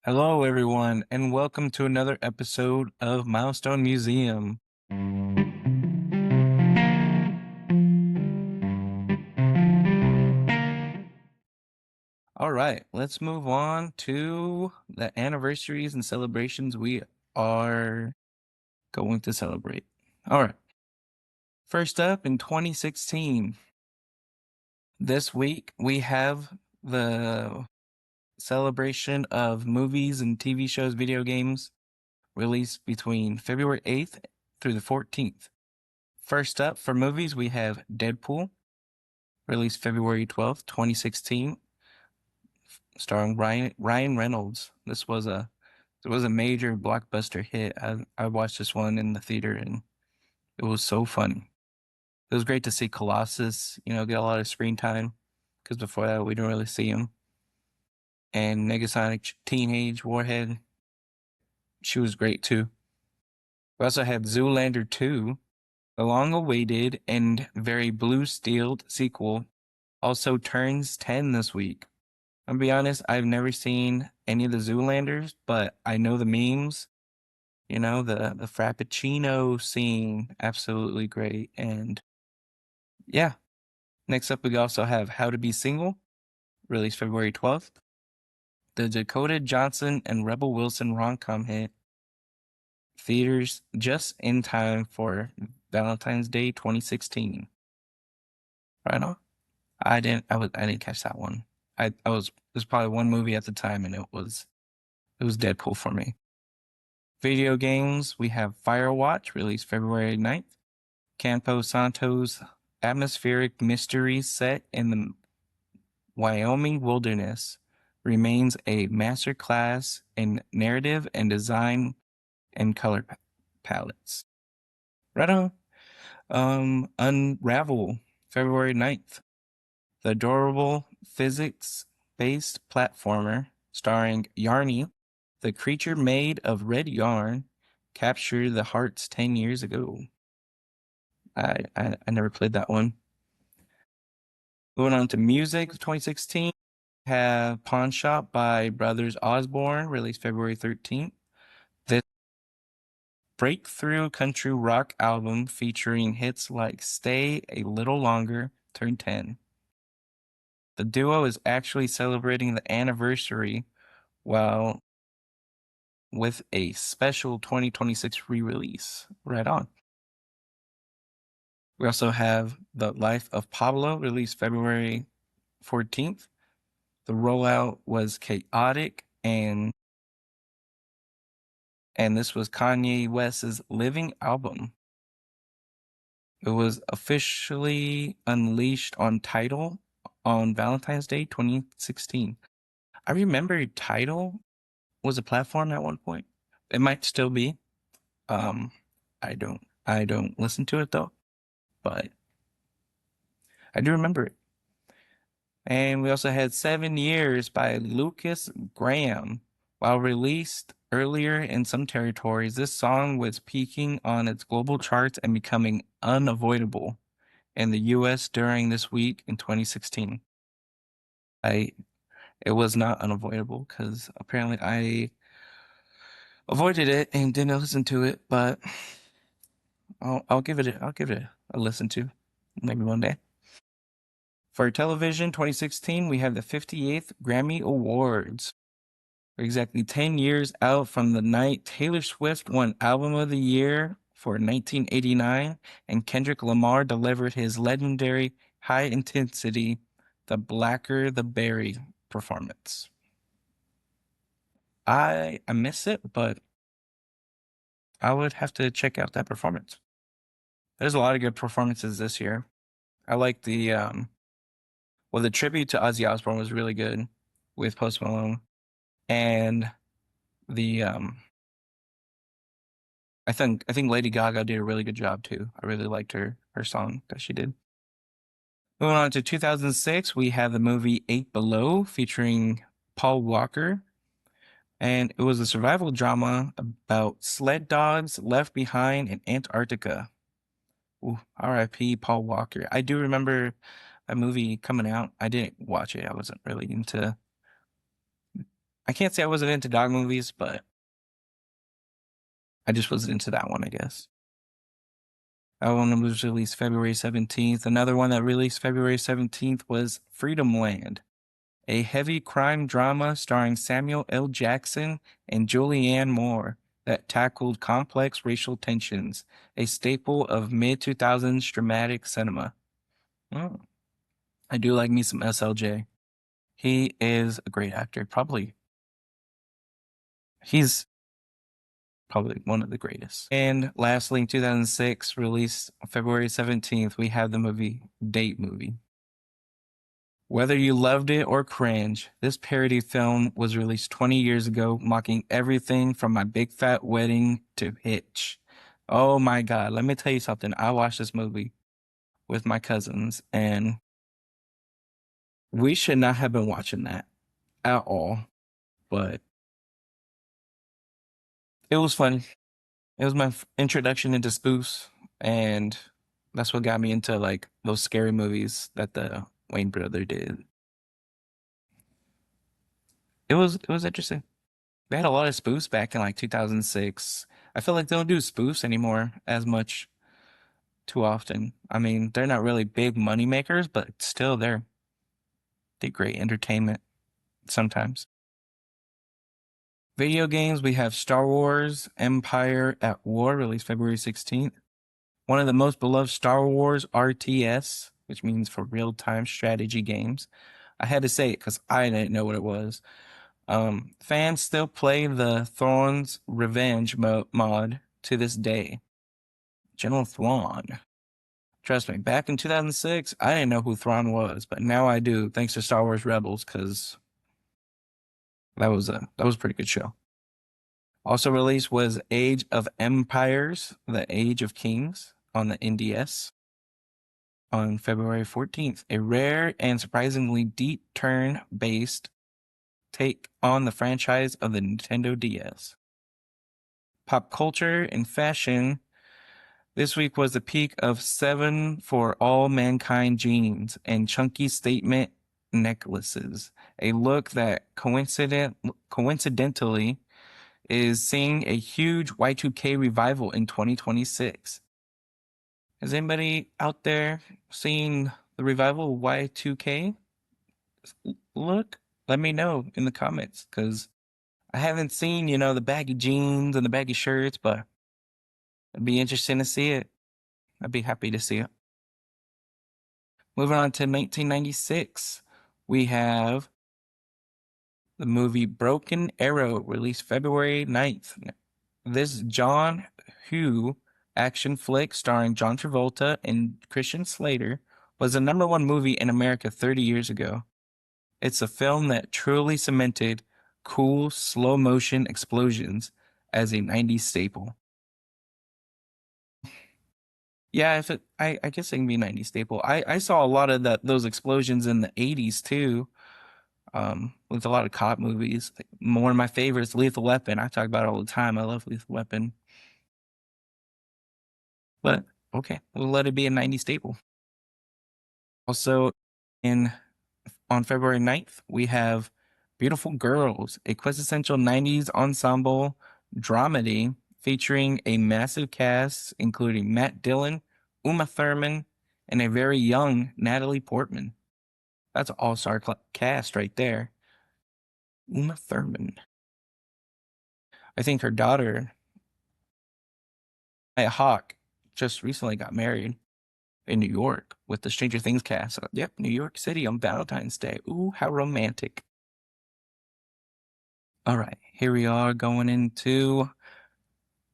Hello, everyone, and welcome to another episode of Milestone Museum. All right, let's move on to the anniversaries and celebrations we are going to celebrate. All right, first up in 2016, this week we have the celebration of movies and TV shows, video games released between February 8th through the 14th. First up for movies, we have Deadpool, released February 12th, 2016, starring Ryan Reynolds. It was a major blockbuster hit. I watched this one in the theater and it was so funny. It was great to see Colossus, get a lot of screen time because before that we didn't really see him. And Negasonic Teenage Warhead, she was great too. We also have Zoolander 2, the long-awaited and very blue-steeled sequel, also turns 10 this week. I'll be honest, I've never seen any of the Zoolanders, but I know the memes. The Frappuccino scene, absolutely great. And yeah, next up we also have How to Be Single, released February 12th. The Dakota Johnson and Rebel Wilson rom-com hit theaters just in time for Valentine's Day 2016. Right on. I didn't catch that one. There's probably one movie at the time and it was Deadpool for me. Video games, we have Firewatch, released February 9th. Campo Santo's atmospheric mystery set in the Wyoming wilderness remains a masterclass in narrative and design and color palettes. Right on. Unravel, February 9th. The adorable physics-based platformer starring Yarny, the creature made of red yarn, captured the hearts 10 years ago. I never played that one. Moving on to music, 2016, have Pawn Shop by Brothers Osborne, released February 13th. This breakthrough country rock album featuring hits like Stay a Little Longer turned 10. The duo is actually celebrating the anniversary while with a special 2026 re-release. Right on. We also have The Life of Pablo, released February 14th. The rollout was chaotic and this was Kanye West's Living album. It was officially unleashed on Tidal on Valentine's Day 2016. I remember Tidal was a platform at one point. It might still be. I don't listen to it though, but I do remember it. And we also had 7 Years by Lucas Graham. While released earlier in some territories, this song was peaking on its global charts and becoming unavoidable in the US during this week in 2016. It was not unavoidable because apparently I avoided it and didn't listen to it, but I'll give it a listen to maybe one day. For television 2016, we have the 58th Grammy Awards. We're exactly 10 years out from the night Taylor Swift won Album of the Year for 1989 and Kendrick Lamar delivered his legendary high intensity The Blacker the Berry performance. I miss it, but I would have to check out that performance. There's a lot of good performances this year. I like the tribute to Ozzy Osbourne was really good with Post Malone, and the I think Lady Gaga did a really good job too. I really liked her song that she did. Moving on to 2006, we have the movie Eight Below featuring Paul Walker, and it was a survival drama about sled dogs left behind in Antarctica. Ooh, R.I.P. Paul Walker. I do remember a movie coming out. I didn't watch it. I wasn't really into. I can't say I wasn't into dog movies, but I just wasn't into that one, I guess. That one was released February 17th. Another one that released February 17th was Freedom Land, a heavy crime drama starring Samuel L. Jackson and Julianne Moore that tackled complex racial tensions, a staple of mid 2000s dramatic cinema. Oh, I do like me some SLJ. He is a great actor. He's probably one of the greatest. And lastly, in 2006, released February 17th, we have the movie Date Movie. Whether you loved it or cringe, this parody film was released 20 years ago, mocking everything from My Big Fat Wedding to Hitch. Oh my God, let me tell you something. I watched this movie with my cousins, and we should not have been watching that at all, but it was funny. It was my introduction into spoofs, and that's what got me into like those scary movies that the Wayne brother did. It was interesting. They had a lot of spoofs back in like 2006. I feel like they don't do spoofs anymore as much too often. I mean, they're not really big money makers, but still they're great entertainment sometimes. Video games, we have Star Wars Empire at War, released February 16th. One of the most beloved Star Wars RTS, which means for real-time strategy games. I had to say it because I didn't know what it was. Fans still play the Thrawn's Revenge mod to this day. General Thrawn. Trust me, back in 2006, I didn't know who Thrawn was, but now I do, thanks to Star Wars Rebels, because that was a pretty good show. Also released was Age of Empires: The Age of Kings on the NDS on February 14th. A rare and surprisingly deep turn-based take on the franchise of the Nintendo DS. Pop culture and fashion. This week was the peak of 7 for All Mankind jeans and chunky statement necklaces, a look that coincidentally is seeing a huge Y2K revival in 2026. Has anybody out there seen the revival of Y2K look? Let me know in the comments, because I haven't seen, the baggy jeans and the baggy shirts, but it'd be interesting to see it. I'd be happy to see it. Moving on to 1996, we have the movie Broken Arrow, released February 9th. This John Hugh action flick starring John Travolta and Christian Slater was the #1 movie in America 30 years ago. It's a film that truly cemented cool slow motion explosions as a 90s staple. Yeah, I guess it can be a 90s staple. I saw a lot of those explosions in the 80s too. With a lot of cop movies. Like, one of my favorites, Lethal Weapon. I talk about it all the time. I love Lethal Weapon. But okay, we'll let it be a 90s staple. Also, in on February 9th, we have Beautiful Girls, a quintessential 90s ensemble dramedy featuring a massive cast including Matt Dillon, Uma Thurman, and a very young Natalie Portman. That's an all-star cast right there. Uma Thurman. I think her daughter, Maya Hawke, just recently got married in New York with the Stranger Things cast. So, yep, New York City on Valentine's Day. Ooh, how romantic. All right, here we are going into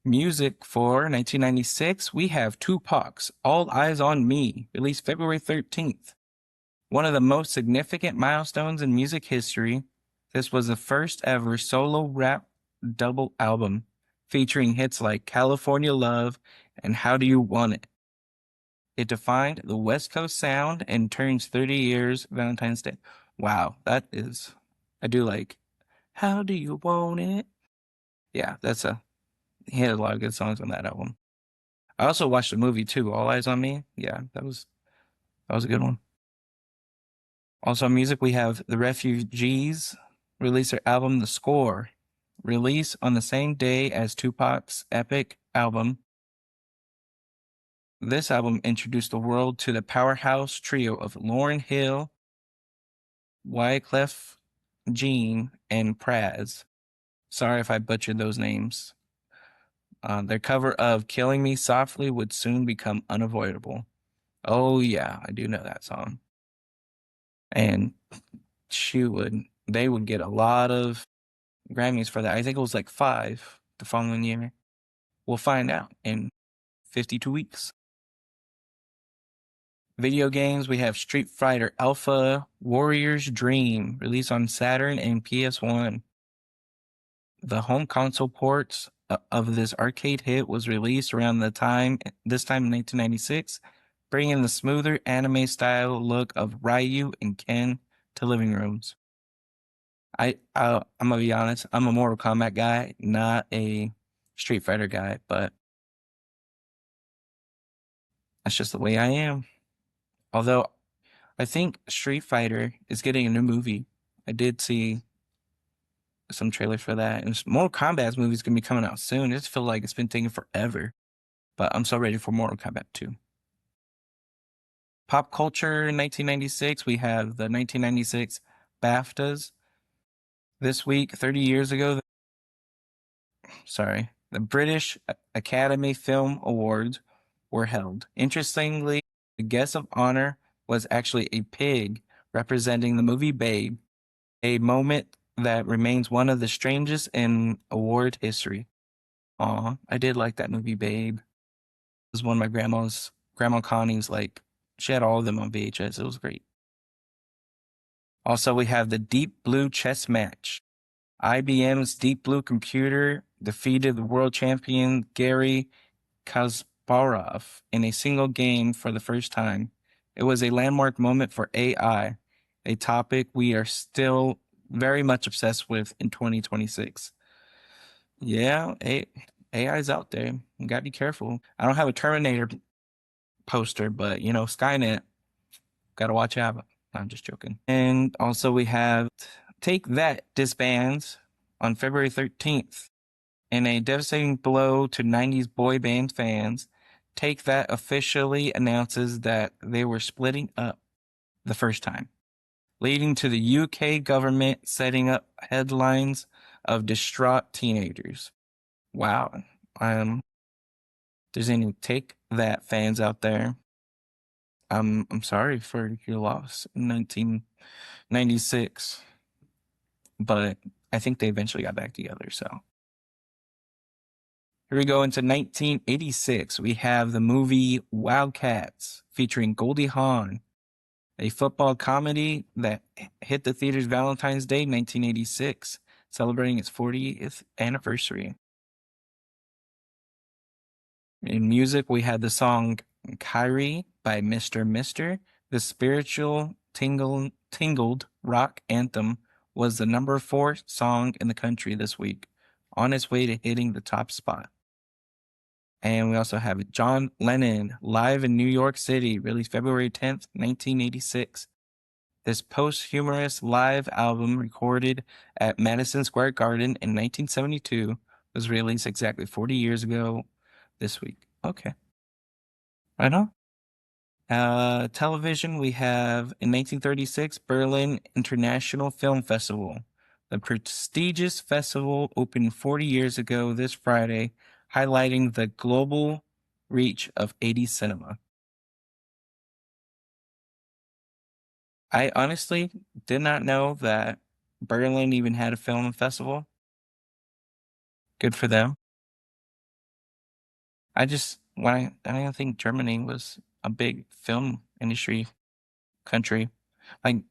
music for 1996. We have Tupac's All Eyes on Me, released February 13th. One of the most significant milestones in music history. This was the first ever solo rap double album featuring hits like California Love and How Do You Want It. It defined the West Coast sound and turns 30 years Valentine's Day. Wow, I do like How Do You Want It? Yeah, he had a lot of good songs on that album. I also watched the movie too, All Eyes on Me. Yeah, that was a good one. Also, music, we have The Refugees, released their album The Score, released on the same day as Tupac's epic album. This album introduced the world to the powerhouse trio of Lauryn Hill, Wyclef Jean, and Praz. Sorry if I butchered those names. Their cover of Killing Me Softly would soon become unavoidable. Oh, yeah, I do know that song. And they would get a lot of Grammys for that. I think it was like 5 the following year. We'll find out in 52 weeks. Video games, we have Street Fighter Alpha Warrior's Dream, released on Saturn and PS1. The home console ports of this arcade hit was released around this time in 1996, bringing the smoother anime style look of Ryu and Ken to living rooms. I'm gonna be honest, I'm a Mortal Kombat guy, not a Street Fighter guy, but that's just the way I am. Although I think Street Fighter is getting a new movie. I did see some trailers for that. And Mortal Kombat's movie is gonna be coming out soon. I just feel like it's been taking forever. But I'm so ready for Mortal Kombat 2. Pop culture in 1996, we have the 1996 BAFTAs. This week, 30 years ago, the British Academy Film Awards were held. Interestingly, the guest of honor was actually a pig representing the movie Babe, a moment that remains one of the strangest in award history. Aw, I did like that movie Babe. It was one of my Grandma Connie's, like, she had all of them on VHS. It was great. Also, we have the Deep Blue chess match. IBM's Deep Blue computer defeated the world champion Gary Kasparov in a single game for the first time. It was a landmark moment for AI, a topic we are still very much obsessed with in 2026. Yeah, AI's out there. You gotta be careful. I don't have a Terminator poster, but Skynet, gotta watch out. I'm just joking. And also we have Take That disbands on February 13th. In a devastating blow to 90s boy band fans, Take That officially announces that they were splitting up the first time, leading to the UK government setting up headlines of distraught teenagers. Wow. There's any Take That fans out there. I'm sorry for your loss in 1996, but I think they eventually got back together. So here we go into 1986. We have the movie Wildcats featuring Goldie Hawn, a football comedy that hit the theaters Valentine's Day 1986, celebrating its 40th anniversary. In music, we had the song Kyrie by Mr. Mister. The spiritual tingled rock anthem was the number 4 song in the country this week, on its way to hitting the top spot. And we also have John Lennon live in New York City, released February 10th, 1986. This posthumous live album, recorded at Madison Square Garden in 1972, was released exactly 40 years ago this week. Okay. Right on. Television, we have in 1936, Berlin International Film Festival. The prestigious festival opened 40 years ago this Friday, highlighting the global reach of 80s cinema. I honestly did not know that Berlin even had a film festival. Good for them. I don't think Germany was a big film industry country. Like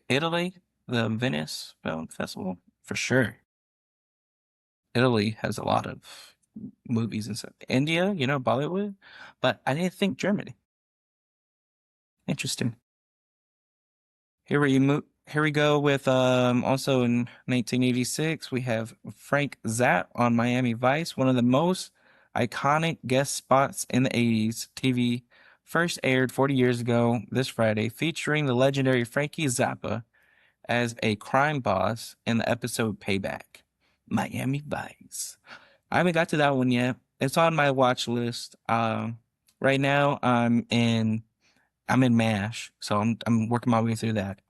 Italy, the Venice Film Festival, for sure. Italy has a lot of movies and stuff. India, Bollywood, but I didn't think Germany. Interesting. Here we go with also in 1986 we have Frank Zapp on Miami Vice, one of the most iconic guest spots in the 80s TV, first aired 40 years ago this Friday, featuring the legendary Frankie Zappa as a crime boss in the episode Payback? Miami Vice. I haven't got to that one yet. It's on my watch list. Right now I'm in MASH, so I'm working my way through that.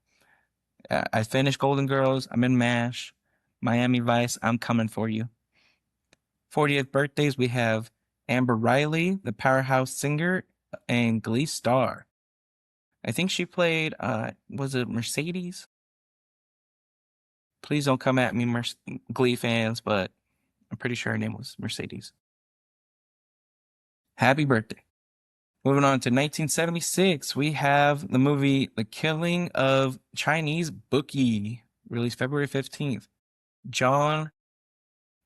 I finished Golden Girls. I'm in MASH. Miami Vice. I'm coming for you. 40th birthdays. We have Amber Riley, the powerhouse singer and Glee star. I think she played. Was it Mercedes? Please don't come at me, Glee fans, but I'm pretty sure her name was Mercedes. Happy birthday. Moving on to 1976, we have the movie The Killing of Chinese Bookie, released February 15th. John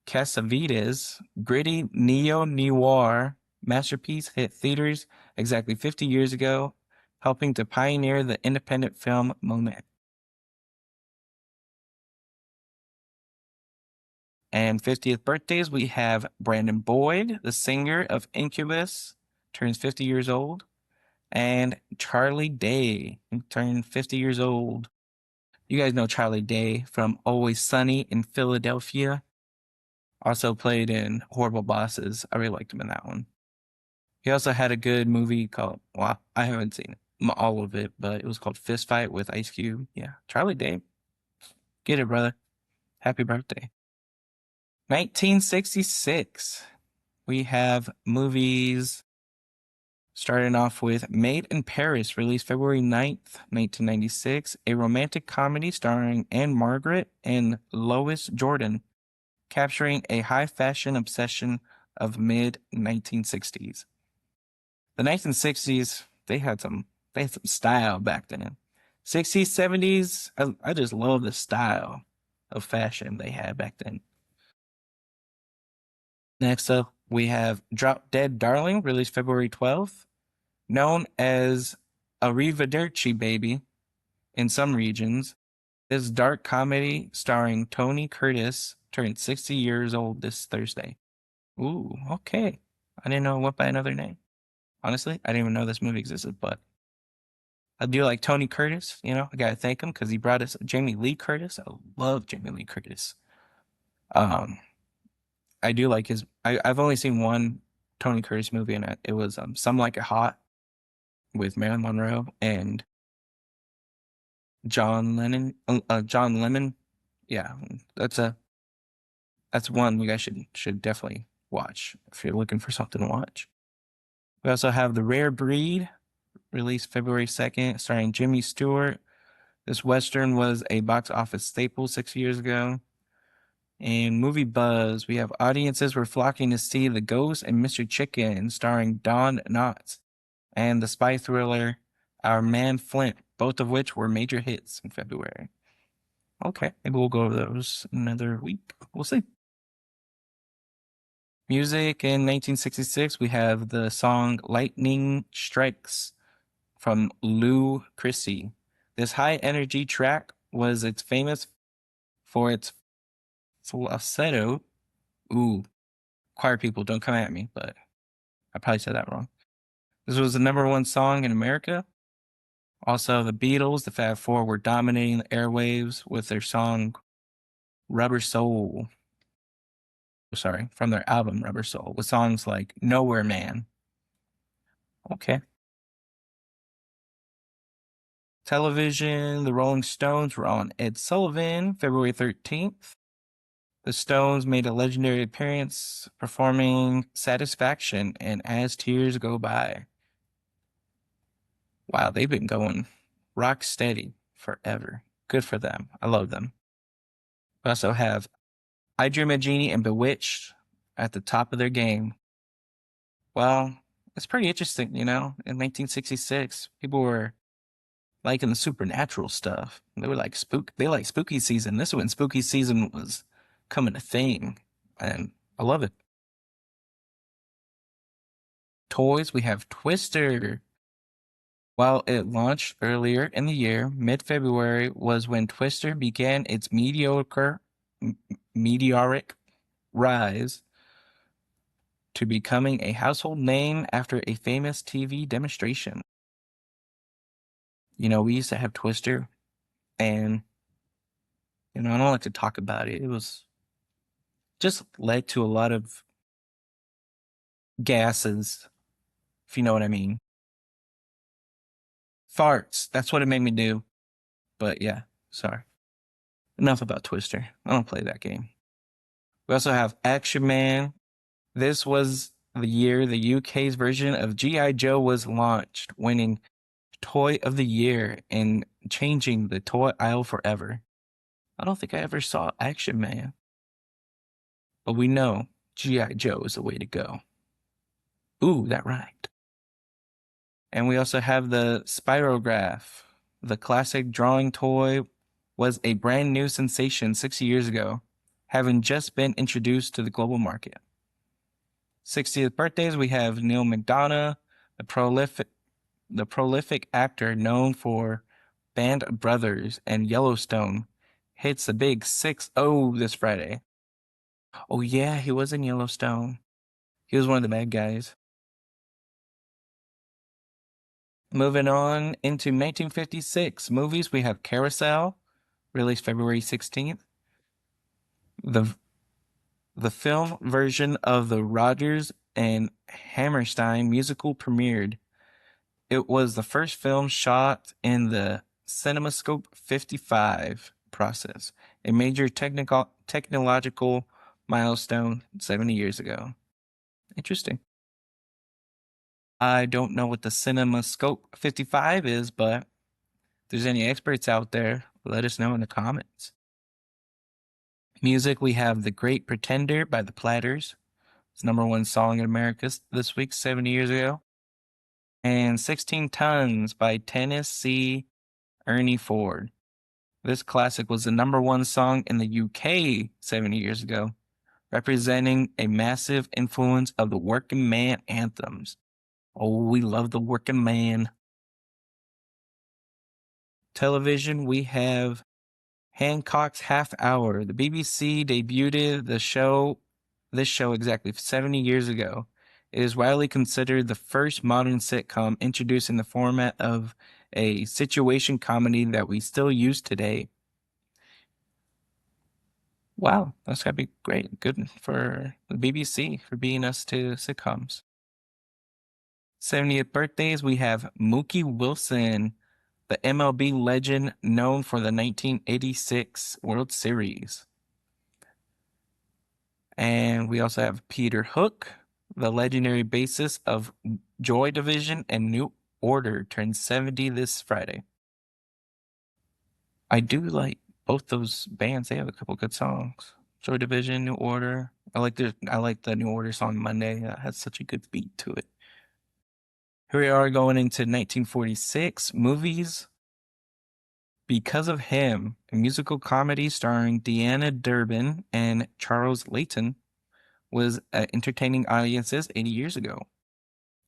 Cassavetes' gritty neo-noir masterpiece hit theaters exactly 50 years ago, helping to pioneer the independent film moment. And 50th birthdays, we have Brandon Boyd, the singer of Incubus, turns 50 years old. And Charlie Day turned 50 years old. You guys know Charlie Day from Always Sunny in Philadelphia. Also played in Horrible Bosses. I really liked him in that one. He also had a good movie called, well, I haven't seen all of it, but it was called Fist Fight with Ice Cube. Yeah, Charlie Day. Get it, brother. Happy birthday. 1966. We have movies starting off with Made in Paris, released February 9th, 1996, a romantic comedy starring Anne Margaret and Lois Jordan, capturing a high fashion obsession of mid 1960s. The 1960s, they had some style back then. 60s, 70s, I just love the style of fashion they had back then. Next up, we have Drop Dead Darling, released February 12th. Known as Arrivederci Baby in some regions, this dark comedy starring Tony Curtis turned 60 years old this Thursday. Ooh, okay. I didn't know it went by another name. Honestly, I didn't even know this movie existed, but I do like Tony Curtis. I gotta thank him because he brought us Jamie Lee Curtis. I love Jamie Lee Curtis. Um, I do like his. I've only seen one Tony Curtis movie, and it was Some Like It Hot with Marilyn Monroe and John Lennon. John Lemon. Yeah, that's one you guys should definitely watch if you're looking for something to watch. We also have The Rare Breed, released February 2nd, starring Jimmy Stewart. This Western was a box office staple 6 years ago. And movie buzz, we have audiences were flocking to see The Ghost and Mr. Chicken, starring Don Knotts, and the spy thriller Our Man Flint, both of which were major hits in February. Okay, maybe we'll go over those another week. We'll see. Music in 1966, we have the song Lightning Strikes from Lou Chrissy. This high energy track was famous for its falsetto. Ooh, choir people, don't come at me, but I probably said that wrong. This was the #1 song in America. Also, the Beatles, the Fab Four, were dominating the airwaves with their song Rubber Soul. Sorry, from their album Rubber Soul, with songs like Nowhere Man. Okay. Television, the Rolling Stones were on Ed Sullivan, February 13th. The Stones made a legendary appearance performing Satisfaction and As Tears Go By. Wow, they've been going rock steady forever. Good for them. I love them. We also have I Dream a Genie and Bewitched at the top of their game. Well, it's pretty interesting, in 1966, people were liking the supernatural stuff. They were like they like spooky season. This is when spooky season was coming a thing, and I love it. Toys, we have Twister. While it launched earlier in the year, mid-February was when Twister began its meteoric rise to becoming a household name after a famous TV demonstration. We used to have Twister, and You know, I don't like to talk about it. It was just led to a lot of gases, if you know what I mean. Farts. That's what it made me do. But yeah, sorry. Enough about Twister. I don't play that game. We also have Action Man. This was the year the UK's version of G.I. Joe was launched, winning Toy of the Year and changing the toy aisle forever. I don't think I ever saw Action Man, but we know G.I. Joe is the way to go. Ooh, that rhymed. And we also have the Spirograph. The classic drawing toy was a brand new sensation 60 years ago, having just been introduced to the global market. 60th birthdays, we have Neil McDonough, the prolific actor known for Band of Brothers and Yellowstone, hits a big 6-0 this Friday. Oh yeah, he was in Yellowstone. He was one of the bad guys. Moving on into 1956 movies, we have Carousel, released February 16th. The film version of the Rodgers and Hammerstein musical premiered. It was the first film shot in the CinemaScope 55 process, a major technological milestone 70 years ago. Interesting. I don't know what the CinemaScope 55 is, but if there's any experts out there, let us know in the comments. Music, we have The Great Pretender by the Platters. It's #1 song in America this week, 70 years ago. And 16 Tons by Tennessee Ernie Ford. This classic was the #1 song in the UK 70 years ago, representing a massive influence of the working man anthems. Oh, we love the working man. Television, we have Hancock's Half Hour. The BBC debuted this show exactly 70 years ago. It is widely considered the first modern sitcom introducing the format of a situation comedy that we still use today. Wow, that's gotta be great. Good for the BBC for being us to sitcoms. 70th birthdays, we have Mookie Wilson, the MLB legend known for the 1986 World Series. And we also have Peter Hook, the legendary bassist of Joy Division and New Order, turned 70 this Friday. I do like both those bands. They have a couple good songs. Joy Division, New Order. I like the New Order song Monday. That has such a good beat to it. Here we are going into 1946 movies. Because of Him, a musical comedy starring Deanna Durbin and Charles Layton, was entertaining audiences 80 years ago.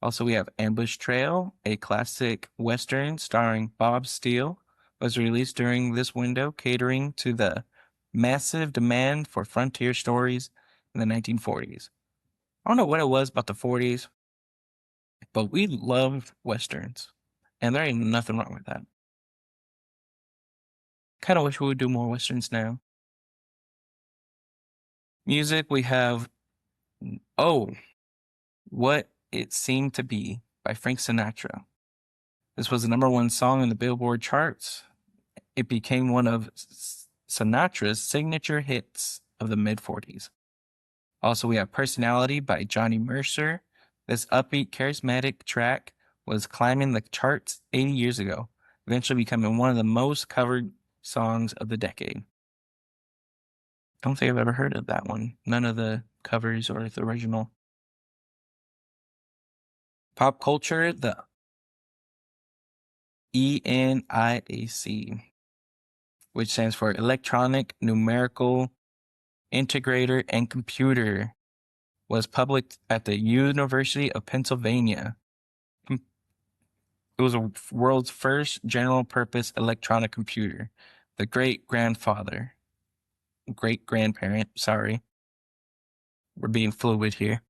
Also, we have Ambush Trail, a classic Western starring Bob Steele, was released during this window, catering to the massive demand for frontier stories in the 1940s. I don't know what it was about the 40s, but we loved Westerns, and there ain't nothing wrong with that. Kind of wish we would do more Westerns now. Music, we have Oh, What It Seemed to Be by Frank Sinatra. This was the #1 song in the Billboard charts. It became one of Sinatra's signature hits of the mid-40s. Also, we have Personality by Johnny Mercer. This upbeat, charismatic track was climbing the charts 80 years ago, eventually becoming one of the most covered songs of the decade. I don't think I've ever heard of that one. None of the covers or the original. Pop culture, the ENIAC, which stands for Electronic Numerical Integrator and Computer, was published at the University of Pennsylvania. It was the world's first general-purpose electronic computer. The great-grandparent, sorry, we're being fluid here,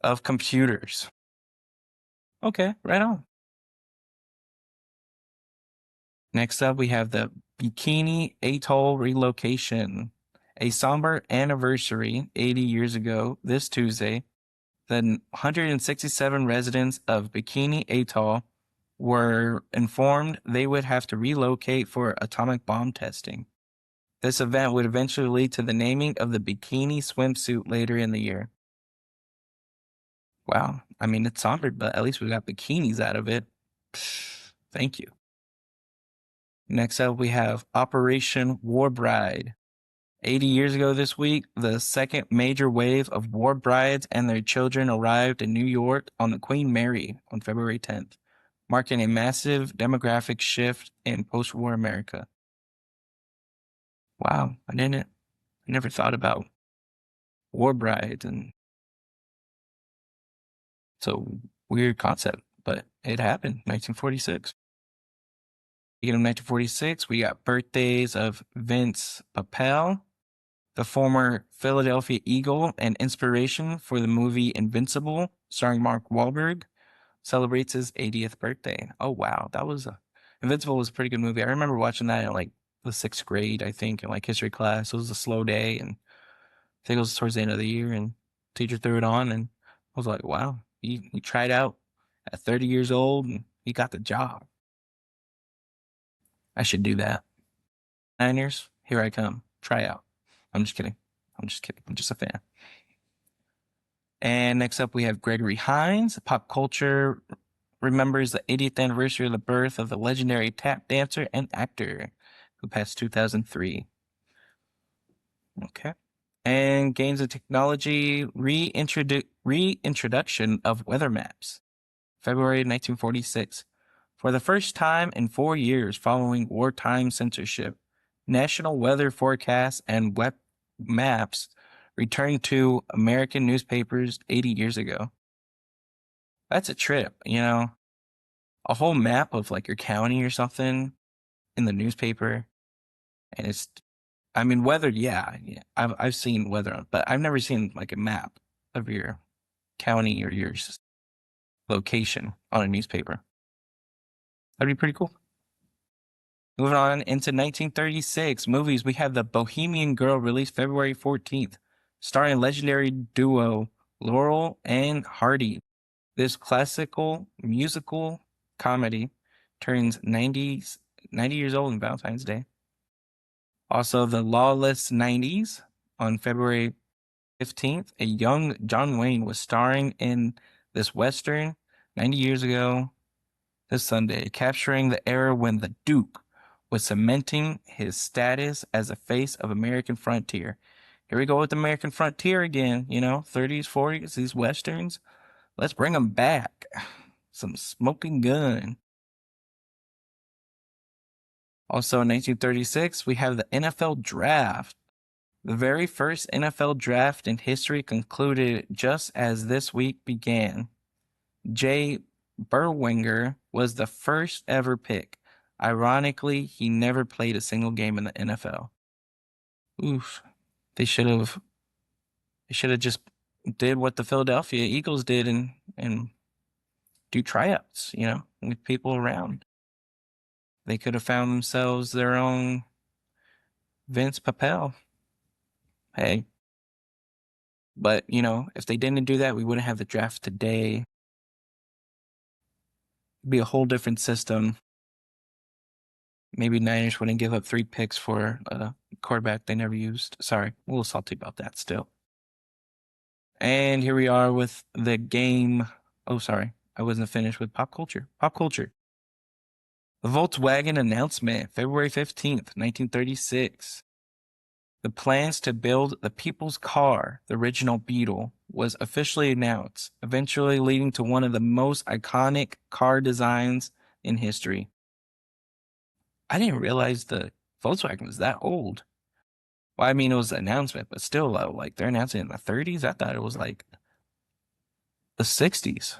of computers. Okay, right on. Next up, we have the Bikini Atoll relocation. A somber anniversary 80 years ago this Tuesday, the 167 residents of Bikini Atoll were informed they would have to relocate for atomic bomb testing. This event would eventually lead to the naming of the bikini swimsuit later in the year. Wow. I mean, it's somber, but at least we got bikinis out of it. Thank you. Next up, we have Operation War Bride. 80 years ago this week, the second major wave of war brides and their children arrived in New York on the Queen Mary on February 10th, marking a massive demographic shift in post-war America. Wow, I never thought about war brides, and it's a weird concept, but it happened, 1946. Speaking of 1946, we got birthdays of Vince Papale, the former Philadelphia Eagle and inspiration for the movie Invincible, starring Mark Wahlberg, celebrates his 80th birthday. Oh wow, Invincible was a pretty good movie. I remember watching that in like the sixth grade, I think, in like history class. It was a slow day, and I think it was towards the end of the year, and teacher threw it on, and I was like, wow, he tried out at 30 years old, and he got the job. I should do that. Niners, here I come. Try out. I'm just kidding. I'm just kidding. I'm just a fan. And next up, we have Gregory Hines. Pop culture remembers the 80th anniversary of the birth of the legendary tap dancer and actor who passed 2003. Okay. And games and technology reintroduction of weather maps. February 1946. For the first time in 4 years following wartime censorship, national weather forecasts and web maps returned to American newspapers 80 years ago. That's a trip, a whole map of like your county or something in the newspaper. And I mean, weather, yeah. I've seen weather, but I've never seen like a map of your county or your location on a newspaper. That'd be pretty cool. Moving on into 1936 movies, we have The Bohemian Girl released February 14th, starring legendary duo Laurel and Hardy. This classical musical comedy turns 90 years old on Valentine's Day. Also, The Lawless 90s on February 15th. A young John Wayne was starring in this Western 90 years ago this Sunday, capturing the era when the Duke was cementing his status as a face of American frontier. Here we go with American frontier again, 30s, 40s, these Westerns. Let's bring them back. Some smoking gun. Also in 1936, we have the NFL Draft. The very first NFL Draft in history concluded just as this week began. Jay Berwinger was the first ever pick. Ironically, he never played a single game in the NFL. Oof. They should have just did what the Philadelphia Eagles did and do tryouts, with people around. They could have found themselves their own Vince Papale. Hey. But, if they didn't do that, we wouldn't have the draft today. It'd be a whole different system. Maybe Niners wouldn't give up 3 picks for a quarterback they never used. Sorry, a little salty about that still. And here we are with the game. Oh, sorry. I wasn't finished with pop culture. Pop culture. The Volkswagen announcement, February 15th, 1936. The plans to build the people's car, the original Beetle, was officially announced, eventually leading to one of the most iconic car designs in history. I didn't realize the Volkswagen was that old. Well, I mean, it was an announcement, but still, like they're announcing it in the 30s. I thought it was like the 60s.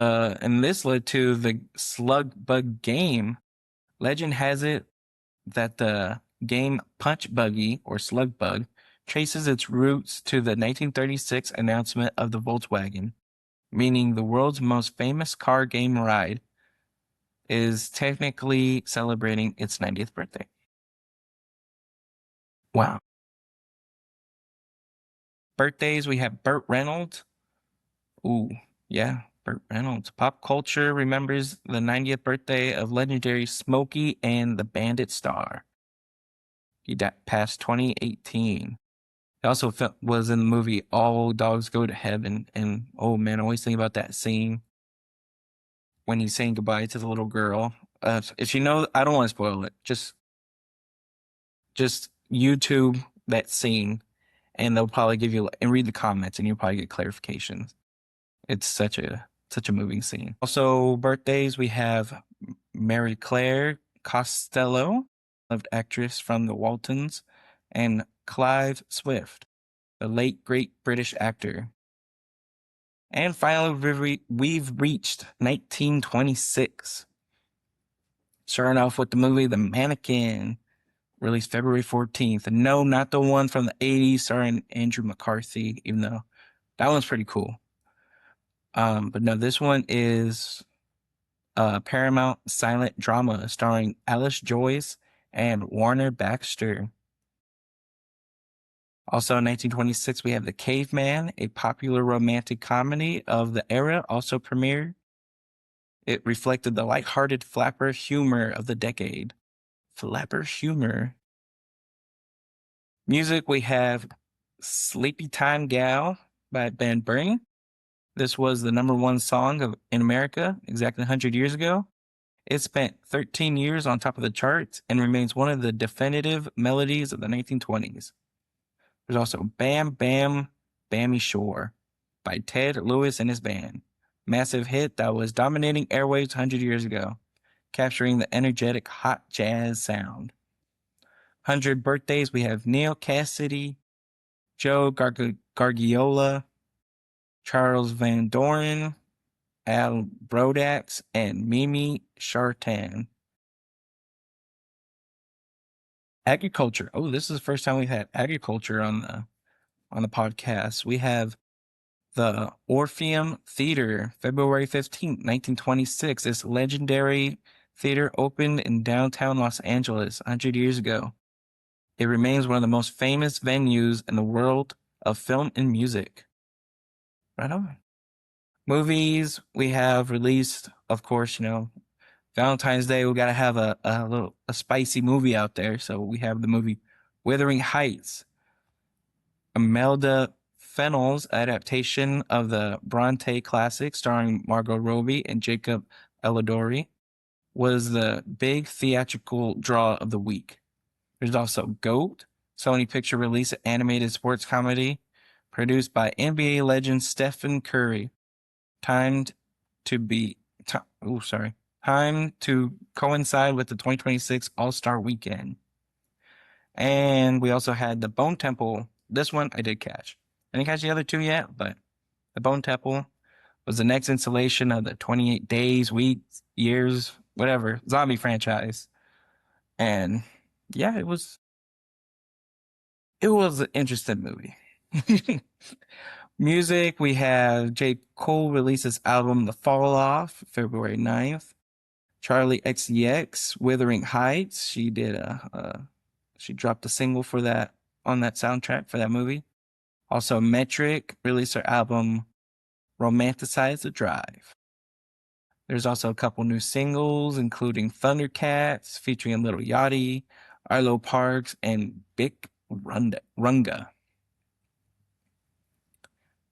And this led to the Slugbug game. Legend has it that the game Punch Buggy or Slugbug traces its roots to the 1936 announcement of the Volkswagen, meaning the world's most famous car game ride. is technically celebrating its 90th birthday. Wow. Birthdays, we have Burt Reynolds. Ooh, yeah, Burt Reynolds. Pop culture remembers the 90th birthday of legendary Smokey and the Bandit star. He died past 2018. He also was in the movie All Dogs Go to Heaven. And oh man, I always think about that scene when he's saying goodbye to the little girl. If you know, I don't want to spoil it. Just YouTube that scene, and they'll probably give you and read the comments, and you'll probably get clarifications. It's such a moving scene. Also, birthdays we have Mary Claire Costello, loved actress from the Waltons, and Clive Swift, the late great British actor. And finally, we've reached 1926. Starting off with the movie The Mannequin, released February 14th. And no, not the one from the 80s starring Andrew McCarthy, even though that one's pretty cool. But no, this one is a Paramount silent drama starring Alice Joyce and Warner Baxter. Also in 1926, we have The Caveman, a popular romantic comedy of the era, also premiered. It reflected the lighthearted flapper humor of the decade. Flapper humor. Music, we have Sleepy Time Gal by Ben Bernie. This was the number one song in America exactly 100 years ago. It spent 13 years on top of the charts and remains one of the definitive melodies of the 1920s. There's also Bam Bam Bammy Shore by Ted Lewis and his band. Massive hit that was dominating airwaves 100 years ago, capturing the energetic hot jazz sound. 100 birthdays, we have Neil Cassidy, Joe Gargiola, Charles Van Doren, Al Brodax, and Mimi Chartan. Agriculture. Oh, this is the first time we've had agriculture on the podcast. We have the Orpheum Theater, February 15th, 1926. This legendary theater opened in downtown Los Angeles 100 years ago. It remains one of the most famous venues in the world of film and music. Right on. Movies we have released, of course, Valentine's Day, we gotta have a spicy movie out there. So we have the movie Wuthering Heights, Imelda Fennell's adaptation of the Bronte classic starring Margot Robbie and Jacob Elordi, was the big theatrical draw of the week. There's also GOAT, Sony Picture release animated sports comedy produced by NBA legend Stephen Curry, timed to coincide with the 2026 All-Star Weekend. And we also had the Bone Temple. This one I did catch. I didn't catch the other two yet, but the Bone Temple was the next installation of the 28 days, weeks, years, whatever, zombie franchise. And yeah, it was an interesting movie. Music, we have J. Cole releases album The Fall Off, February 9th. Charlie XCX, Wuthering Heights. She dropped a single for that on that soundtrack for that movie. Also, Metric released her album Romanticize the Drive. There's also a couple new singles, including Thundercats featuring Little Yachty, Arlo Parks, and Big Runga.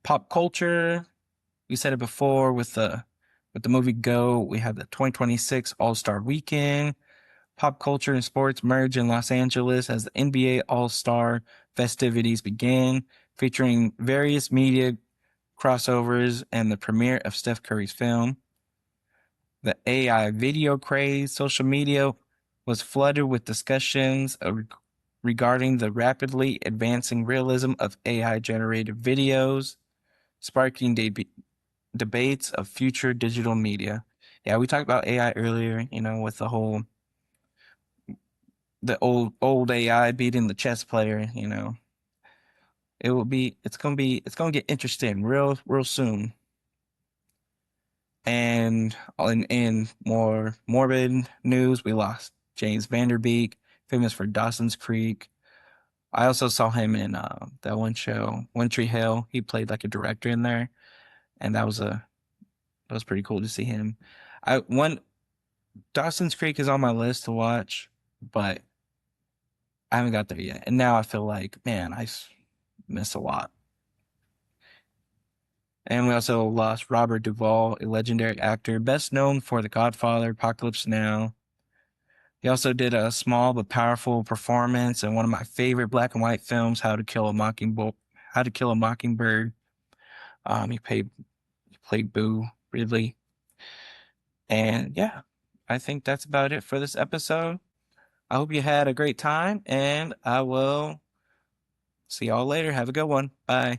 Pop culture, we said it before with the movie Go. We have the 2026 All-Star Weekend. Pop culture and sports merge in Los Angeles as the NBA All-Star festivities begin, featuring various media crossovers and the premiere of Steph Curry's film. The AI video craze, social media was flooded with discussions regarding the rapidly advancing realism of AI-generated videos, sparking debates of future digital media. Yeah, we talked about AI earlier, with the old AI beating the chess player, it's gonna get interesting real soon. And in more morbid news, we lost James Vanderbeek, famous for Dawson's Creek. I also saw him in that one show, One Tree Hill. He played like a director in there, and that was pretty cool to see him. I one Dawson's Creek is on my list to watch, but I haven't got there yet. And now I feel like, man, miss a lot. And we also lost Robert Duvall, a legendary actor, best known for The Godfather, Apocalypse Now. He also did a small but powerful performance in one of my favorite black and white films, How to Kill a Mockingbird. He played Boo Ridley. And yeah, I think that's about it for this episode. I hope you had a great time, and I will see y'all later. Have a good one. Bye.